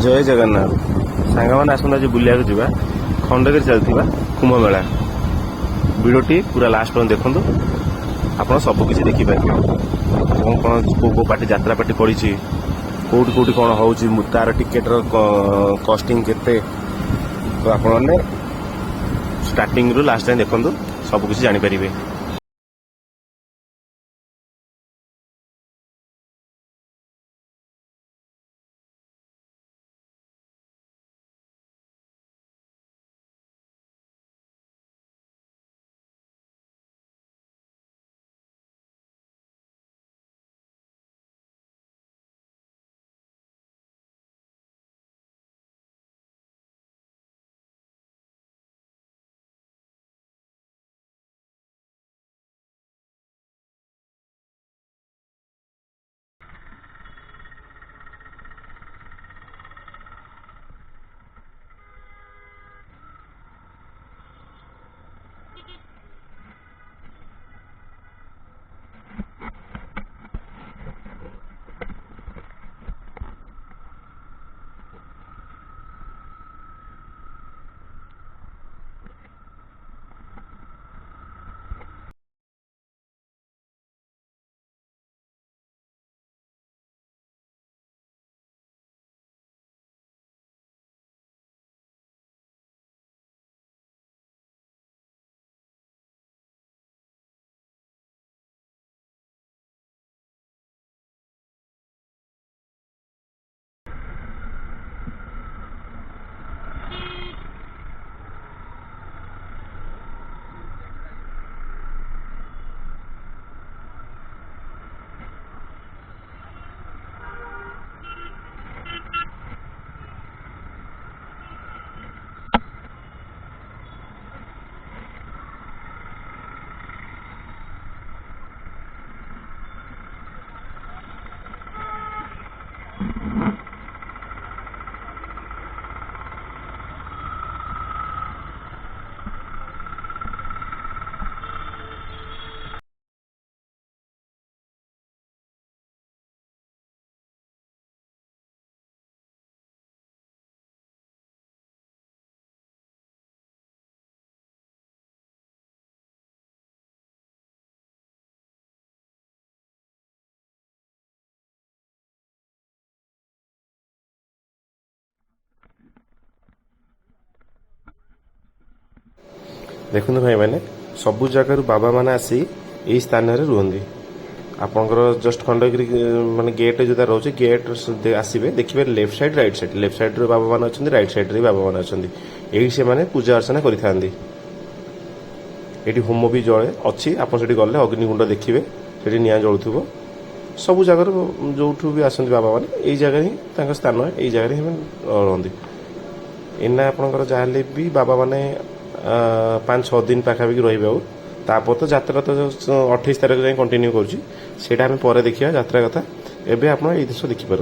जय जगन्नाथ सांग मैंने आसत आज बुलिया जावा खंडगिरी चलता कुंभ मेला भिडटी पूरा लास्ट पर्यटन देखूँ आप सबकि देखिपारे कौन कौन कौ पार्टी यात्रा पार्टी पड़ी कौटी कौटी कौन हो तार टिकेटर कस्टिंग केते तो आप स्टार्टिंग रु लास्ट टाइम देखूँ सबकि जानीपारे। देखते भाई मैंने सबु जगार बाबा मैंने आसी यही स्थान रुहति आपंकर जस्ट खंडगिरी माने गेट जो रोचे गेट आसवे देखिए लेफ्ट साइड रे बाबा मान अच्छा रईट साइड रे बाबा मान अच्छा यही से माने पूजा अर्चना करी होम भी जले अच्छी आप गले अग्निकुंड देखिए से निआ जलुव सबू जगार जो भी आसती बाबा मैंने यही जगह ही स्थान यही जगह ही रुहति एना आपंकर जहाँ भी बाबा मैंने 5-6 दिन पाखापाखि रही तापर तो यात्रा तो 28 तारीख जाए कंटिन्यू करें देखिए यात्रा कथा एवं आप जिस देखिपार।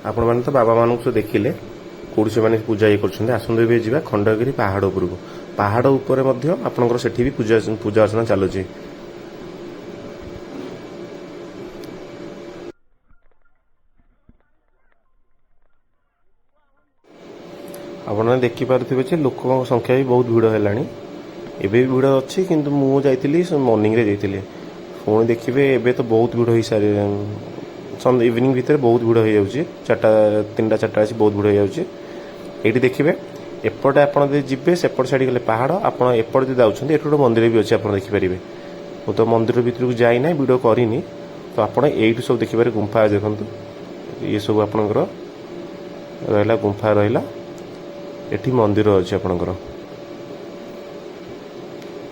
आपण मैंने तो बाबा मानू देखिले କୋଉଠି ସେମାନେ ପୂଜା ଇଏ କରୁଛନ୍ତି। ଆସନ୍ତୁ ଏବେ ଯିବା ଖଣ୍ଡଗିରି ପାହାଡ଼ ଉପରକୁ। ପାହାଡ଼ ଉପରେ ମଧ୍ୟ ଆପଣଙ୍କର ସେଠି ବି ପୂଜା ଅର୍ଚ୍ଚନା ଚାଲୁଛି। ଆପଣମାନେ ଦେଖିପାରୁଥିବେ ଯେ ଲୋକଙ୍କ ସଂଖ୍ୟା ବି ବହୁତ ଭିଡ଼ ହେଲାଣି। ଏବେ ବି ଭିଡ଼ ଅଛି, କିନ୍ତୁ ମୁଁ ଯାଇଥିଲି ମର୍ଣ୍ଣିଂରେ ଯାଇଥିଲି। ପୁଣି ଦେଖିବେ ଏବେ ତ ବହୁତ ଭିଡ଼ ହେଇସାରି ଇଭିନିଂ ଭିତରେ ବହୁତ ଭିଡ଼ ହେଇଯାଉଛି। 3ଟା 4ଟା ଆସି ବହୁତ ଭିଡ଼ ହେଇଯାଉଛି। ଏଇଠି ଦେଖିବେ ଏପଟେ ଆପଣ ଯଦି ଯିବେ ସେପଟେ ସାଇଡ଼ ଗଲେ ପାହାଡ଼, ଆପଣ ଏପଟେ ଯଦି ଯାଉଛନ୍ତି ଏଠି ଗୋଟେ ମନ୍ଦିର ବି ଅଛି, ଆପଣ ଦେଖିପାରିବେ। ମୁଁ ତ ମନ୍ଦିର ଭିତରକୁ ଯାଇନାହିଁ, ଭିଡ଼ିଓ କରିନି, ତ ଆପଣ ଏଇଠୁ ସବୁ ଦେଖିପାରିବେ। ଗୁମ୍ଫା ଦେଖନ୍ତୁ, ଇଏ ସବୁ ଆପଣଙ୍କର ରହିଲା ଗୁମ୍ଫା ରହିଲା। ଏଠି ମନ୍ଦିର ଅଛି ଆପଣଙ୍କର,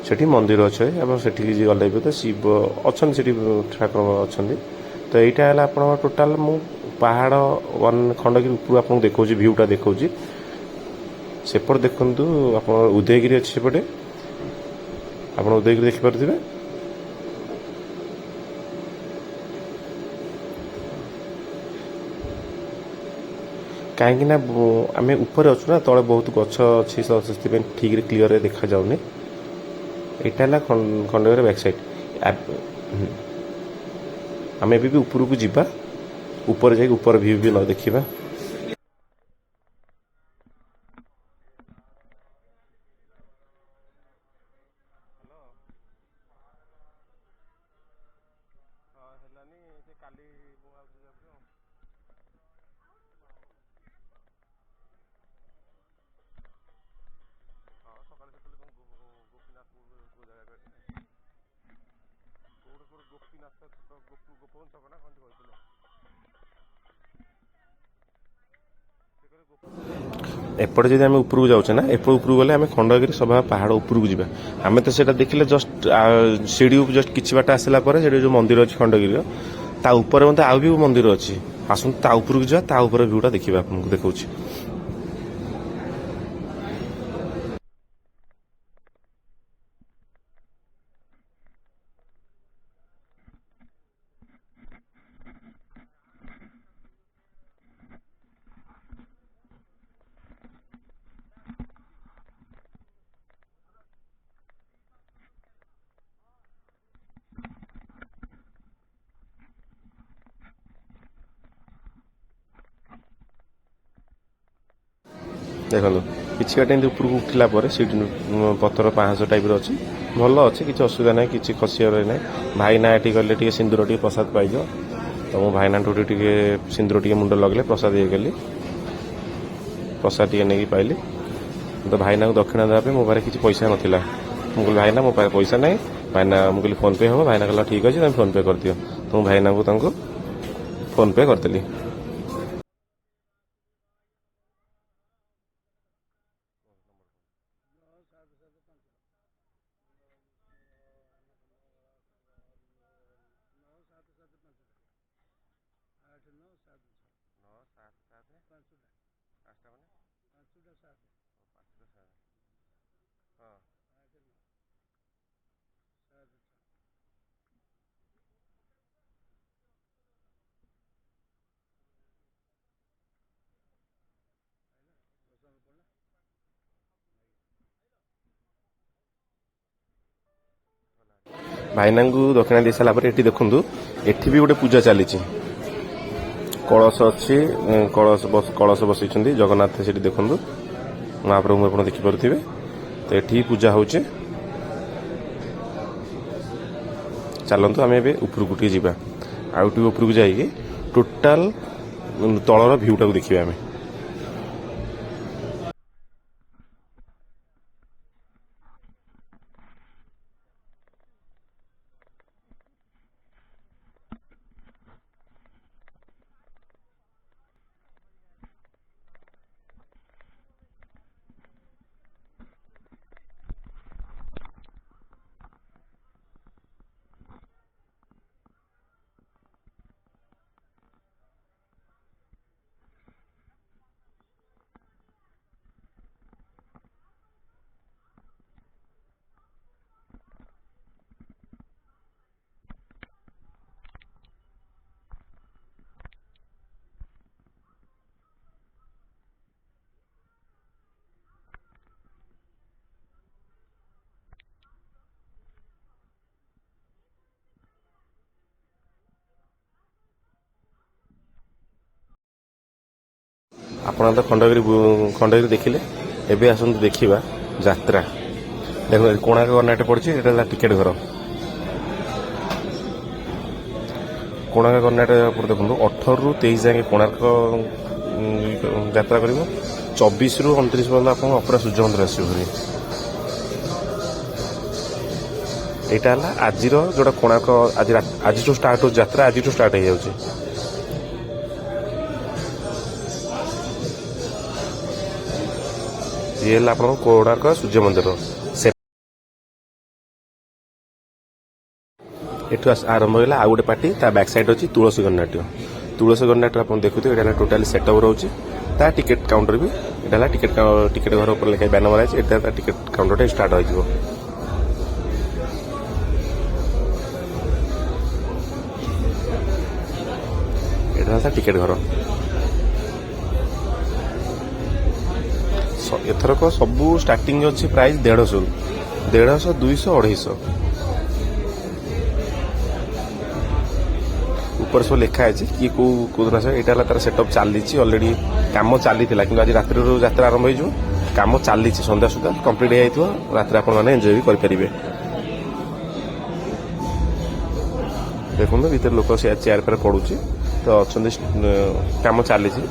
ସେଠି ମନ୍ଦିର ଅଛି। ଆପଣ ସେଠିକି ଗଲେ ବି ତ ଶିବ ଅଛନ୍ତି, ସେଠି ଠାକୁର ଅଛନ୍ତି। ତ ଏଇଟା ହେଲା ଆପଣଙ୍କ ଟୋଟାଲ ମୁଁ ପାହାଡ଼ ଖଣ୍ଡଗିରି ଉପରୁ ଆପଣଙ୍କୁ ଦେଖାଉଛି, ଭିୟୁଟା ଦେଖାଉଛି। ସେପଟେ ଦେଖନ୍ତୁ ଆପଣ ଉଦୟଗିରି ଅଛି ସେପଟେ, ଆପଣ ଉଦୟଗିରି ଦେଖିପାରୁଥିବେ। କାହିଁକି ନା ଆମେ ଉପରେ ଅଛୁ ନା, ତଳେ ବହୁତ ଗଛ ଅଛି, ସେଥିପାଇଁ ଠିକ୍ରେ କ୍ଲିଅରରେ ଦେଖାଯାଉନି। ଏଇଟା ହେଲା ଖଣ୍ଡଗିରି ବ୍ୟାକ୍ ସାଇଡ୍। ଆମେ ଏବେ ବି ଉପରକୁ ଯିବା, ଉପରେ ଯାଇକି ଉପର ଭିୟୁ ବି ଦେଖିବା। ଏପଟେ ଯଦି ଆମେ ଉପରକୁ ଯାଉଛେ ନା, ଏପଟେ ଉପରକୁ ଗଲେ ଆମେ ଖଣ୍ଡଗିରି ସଭା ପାହାଡ଼ ଉପରକୁ ଯିବା। ଆମେ ତ ସେଇଟା ଦେଖିଲେ ଜଷ୍ଟ ସିଡ଼ି ଜଷ୍ଟ କିଛି ବାଟ ଆସିଲା ପରେ ସେଠି ଯେଉଁ ମନ୍ଦିର ଅଛି ଖଣ୍ଡଗିରିର, ତା ଉପରେ ମଧ୍ୟ ଆଉ ବି ମନ୍ଦିର ଅଛି। ଆସନ୍ତୁ ତା ଉପରକୁ ଯିବା, ତା ଉପରେ ଭିୟୁଟା ଦେଖିବା, ଆପଣଙ୍କୁ ଦେଖାଉଛି। ଦେଖନ୍ତୁ କିଛି ବାଟ ଏମିତି ଉପରକୁ ଉଠିଲା ପରେ ସେଇଠି ପଥର ପାହାଚ ଟାଇପ୍ର ଅଛି, ଭଲ ଅଛି, କିଛି ଅସୁବିଧା ନାହିଁ, କିଛି ଖସିବାର ନାହିଁ। ଭାଇନା ଏଠି ଗଲେ ଟିକେ ସିନ୍ଦୁର ଟିକେ ପ୍ରସାଦ ପାଇଯାଅ, ତ ମୁଁ ଭାଇନାଠୁ ଟିକେ ସିନ୍ଦୁର ଟିକେ ମୁଣ୍ଡ ଲଗେଇଲେ ପ୍ରସାଦ ହେଇଗଲି, ପ୍ରସାଦ ଟିକେ ନେଇକି ପାଇଲି। ତ ଭାଇନାଙ୍କୁ ଦକ୍ଷିଣା ଦେବା ପାଇଁ ମୋ ପାଖରେ କିଛି ପଇସା ନଥିଲା। ମୁଁ କହିଲି ଭାଇନା ମୋ ପାଖରେ ପଇସା ନାହିଁ। ଭାଇନା ମୁଁ କହିଲି ଫୋନ୍ ପେ ହେବ। ଭାଇନା କହିଲା ଠିକ୍ ଅଛି, ତମେ ଫୋନ୍ ପେ କରିଦିଅ। ତ ମୁଁ ଭାଇନାଙ୍କୁ ତାଙ୍କୁ ଫୋନ୍ ପେ କରିଦେଲି। ଭାଇନାଙ୍କୁ ଦକ୍ଷିଣା ଦେଇ ସାରିଲା ପରେ ଏଠି ଦେଖନ୍ତୁ, ଏଠି ବି ଗୋଟେ ପୂଜା ଚାଲିଛି। କଳସ ଅଛି, କଳସ ବସେଇଛନ୍ତି ଜଗନ୍ନାଥ ସେଠି ଦେଖନ୍ତୁ, ମହାପ୍ରଭୁ ଆପଣ ଦେଖିପାରୁଥିବେ। ତ ଏଠି ପୂଜା ହେଉଛି। ଚାଲନ୍ତୁ ଆମେ ଏବେ ଉପରକୁ ଟିକେ ଯିବା, ଆଉ ଟିକେ ଉପରକୁ ଯାଇକି ଟୋଟାଲ ତଳର ଭିୟୁଟାକୁ ଦେଖିବା ଆମେ। ଆପଣ ତ ଖଣ୍ଡଗିରି ଦେଖିଲେ, ଏବେ ଆସନ୍ତୁ ଦେଖିବା ଯାତ୍ରା। ଦେଖନ୍ତୁ କୋଣାର୍କ କର୍ଣ୍ଣାଟକ ପଡ଼ିଛି, ଏଇଟା ହେଲା ଟିକେଟ୍ ଘର। କୋଣାର୍କ କର୍ଣ୍ଣାଟକ ଉପରେ ଦେଖନ୍ତୁ 18ରୁ 23 ଯାଏଁ କୋଣାର୍କ ଯାତ୍ରା କରିବ। 24ରୁ 29 ପର୍ଯ୍ୟନ୍ତ ଆପଣଙ୍କ ଅପେରା ସୂର୍ଯ୍ୟ ମନ୍ଦିର ଆସିବ। এইটা ହେଲା ଆଜିର ଯେଉଁଟା କୋଣାର୍କ ଆଜିଠୁ ଷ୍ଟାର୍ଟ ହେଉଛି ଯାତ୍ରା, ଆଜିଠୁ ଷ୍ଟାର୍ଟ ହେଇଯାଉଛି। ଇଏ ହେଲା ଆପଣଙ୍କ କୋଣାର୍କ ସୂର୍ଯ୍ୟ ମନ୍ଦିର। ଏଠୁ ଆରମ୍ଭ ହେଲା ଆଉ ଗୋଟେ ପାର୍ଟି, ତା ବ୍ୟାକ୍ ସାଇଡ୍ ଅଛି ତୁଳସୀ ଗଣନାଟ୍ୟ। ତୁଳସୀ ଗଣନାଟ୍ୟ ଆପଣ ଦେଖୁଥିବେ, ଏଇଟା ହେଲା ଟୋଟାଲି ସେଟଅପ୍ ରହୁଛି। ତା ଟିକେଟ୍ କାଉଣ୍ଟର ବି ଏଇଟା ହେଲା ଟିକେଟ୍ ଘର ଉପରେ ଲେଖା ବ୍ୟାନର ମରା ହେଇଛି। ଏଇଟା ତା ଟିକେଟ୍ କାଉଣ୍ଟରଟା ଷ୍ଟାର୍ଟ ହୋଇଯିବ। ଏଇଟା ହେଲା ଟିକେଟ୍ ଘର। ଏଥରକ ସବୁ ଷ୍ଟାର୍ଟିଂ ଅଛି ପ୍ରାଇସ୍ 150, 200, 250। ଉପରେ ସବୁ ଲେଖା ଅଛି କିଏ କେଉଁ ଦିନ ଆସିବ। ଏଇଟା ହେଲା ତାର ସେଟଅପ୍ ଚାଲିଛି, ଅଲରେଡ଼ି କାମ ଚାଲିଥିଲା, କିନ୍ତୁ ଆଜି ରାତ୍ରିରୁ ଯାତ୍ରା ଆରମ୍ଭ ହେଇଯିବ। କାମ ଚାଲିଛି, ସନ୍ଧ୍ୟା ସୁଦ୍ଧା କମ୍ପ୍ଲିଟ୍ ହେଇଯାଇଥିବ। ରାତିରେ ଆପଣମାନେ ଏନ୍ଜୟ ବି କରିପାରିବେ। ଦେଖନ୍ତୁ ଭିତରେ ଲୋକ ଚେୟାର ଫେୟାର ପଡ଼ୁଛି, ତ ଅଛନ୍ତି, କାମ ଚାଲିଛି।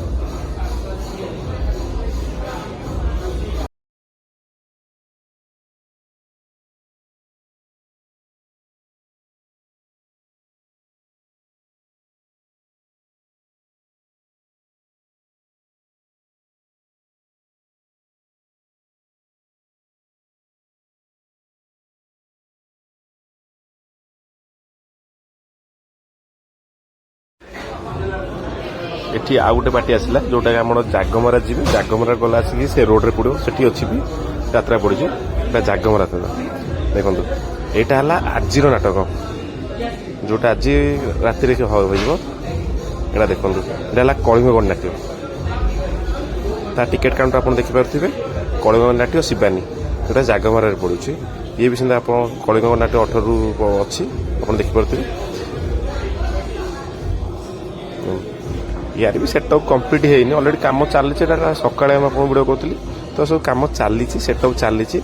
ଏଠି ଆଉ ଗୋଟେ ପାର୍ଟି ଆସିଲା, ଯେଉଁଟାକି ଆମର ଜାଗମରା ଯିବେ। ଜାଗମରା ଗଲା ଆସିକି ସେ ରୋଡ଼ରେ ପଡ଼ିବ, ସେଠି ଅଛି ବି ଯାତ୍ରା ପଡ଼ିଛି। ଏଇଟା ଜାଗମରା ଥିଲା। ଦେଖନ୍ତୁ ଏଇଟା ହେଲା ଆଜିର ନାଟକ, ଯେଉଁଟା ଆଜି ରାତିରେ ହୋଇଯିବ। ଏଇଟା ଦେଖନ୍ତୁ, ଏଇଟା ହେଲା କଳିଙ୍ଗ ଗଣନାଟ୍ୟ। ତା ଟିକେଟ୍ କାଉଣ୍ଟର ଆପଣ ଦେଖିପାରୁଥିବେ, କଳିଙ୍ଗ ଗଣନାଟ୍ୟ ଶିବାନୀ, ଯେଉଁଟା ଜାଗମରାରେ ପଡ଼ୁଛି। ଇଏ ବି ସେମିତି ଆପଣ କଳିଙ୍ଗ ଗଣନାଟ୍ୟ 18ରୁ ଅଛି, ଆପଣ ଦେଖିପାରୁଥିବେ। ୟାର ବି ସେଟଅପ୍ କମ୍ପ୍ଲିଟ୍ ହେଇନି, ଅଲରେଡ଼ି କାମ ଚାଲିଛି। ଏଇଟା ସକାଳେ ଆମେ ଆପଣଙ୍କୁ ଭିଡ଼ିଓ କରୁଥିଲି, ତ ସବୁ କାମ ଚାଲିଛି, ସେଟଅପ୍ ଚାଲିଛି।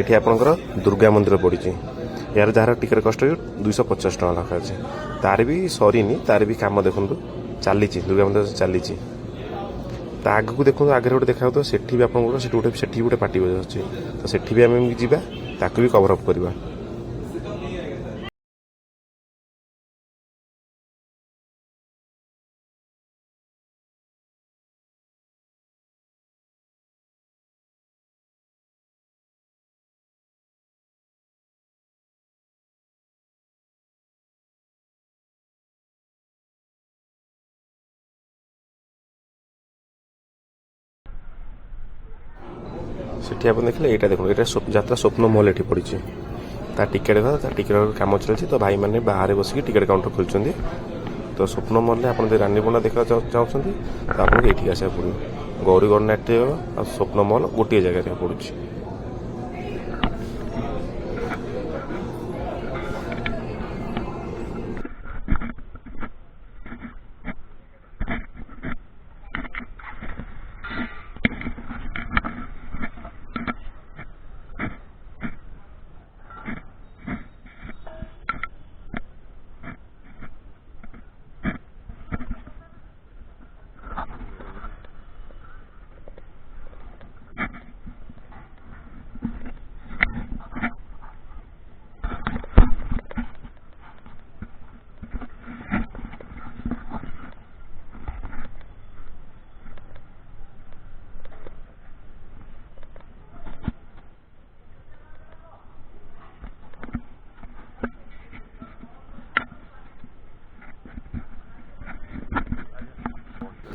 ଏଠି ଆପଣଙ୍କର ଦୁର୍ଗା ମନ୍ଦିର ପଡ଼ିଛି। ୟାର ଯାହାର ଟିକେଟ୍ କଷ୍ଟ 250 ଟଙ୍କା ଲେଖା ଅଛି। ତାର ବି ସରିନି, ତାର ବି କାମ ଦେଖନ୍ତୁ ଚାଲିଛି। ଦୁର୍ଗା ମନ୍ଦିର ଚାଲିଛି। ତା ଆଗକୁ ଦେଖନ୍ତୁ, ଆଗରେ ଗୋଟେ ଦେଖାଯାଉଥିବ, ସେଠି ବି ଆପଣଙ୍କର ସେଠି ଗୋଟେ ପାର୍ଟି ଅଛି। ତ ସେଠି ବି ଆମେ ଯିବା, ତାକୁ ବି କଭର ଅପ୍ କରିବା। ସେଠି ଆପଣ ଦେଖିଲେ, ଏଇଟା ଦେଖନ୍ତୁ, ଏଇଟା ଯାତ୍ରା ସ୍ୱପ୍ନ ମହଲ ଏଠି ପଡ଼ିଛି। ତା ତା ଟିକେଟ୍ କାମ ଚାଲିଛି। ତ ଭାଇମାନେ ବାହାରେ ବସିକି ଟିକେଟ୍ କାଉଣ୍ଟର ଖୋଲୁଛନ୍ତି। ତ ସ୍ୱପ୍ନ ମଲ୍ରେ ଆପଣ ଯଦି ରାନୀପଣ୍ଡା ଦେଖିବାକୁ ଚାହୁଁଛନ୍ତି ତ ଆପଣଙ୍କୁ ଏଇଠିକି ଆସିବାକୁ ପଡ଼ିବ। ଗୌରୀଗଡ଼ ନାଟ୍ୟ ଆଉ ସ୍ୱପ୍ନ ମଲ୍ ଗୋଟିଏ ଜାଗାରେ ପଡ଼ୁଛି।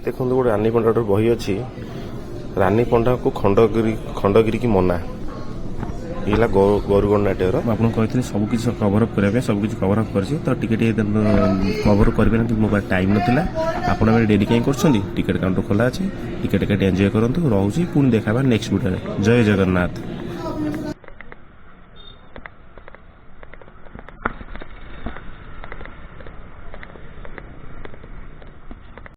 ଦେଖନ୍ତୁ ଗୋଟେ ରାନୀ ପଣ୍ଡାର ବହି ଅଛି, ରାନୀ ପଣ୍ଡାକୁ ଖଣ୍ଡଗିରି କି ମନା। ଇଏ ହେଲା ଗୌରୀଗଡ଼ ନାଟ୍ୟର। ମୁଁ ଆପଣଙ୍କୁ କହିଥିଲି ସବୁକିଛି କଭର ଅପ୍ କରିବା ପାଇଁ, ସବୁକିଛି କଭର ଅପ୍ କରିଛି। ତ ଟିକେ କଭର କରିବେ ନା, ମୋ ପାଖରେ ଟାଇମ୍ ନଥିଲା। ଆପଣ ଏବେ ଡେରି କାହିଁ କରୁଛନ୍ତି? ଟିକେଟ୍ କାଉଣ୍ଟର ଖୋଲା ଅଛି, ଟିକେଟ୍ ଏଞ୍ଜୟ କରନ୍ତୁ। ରହୁଛି, ପୁଣି ଦେଖାବା ନେକ୍ସଟ ଭିଡ଼ିଓରେ। ଜୟ ଜଗନ୍ନାଥ।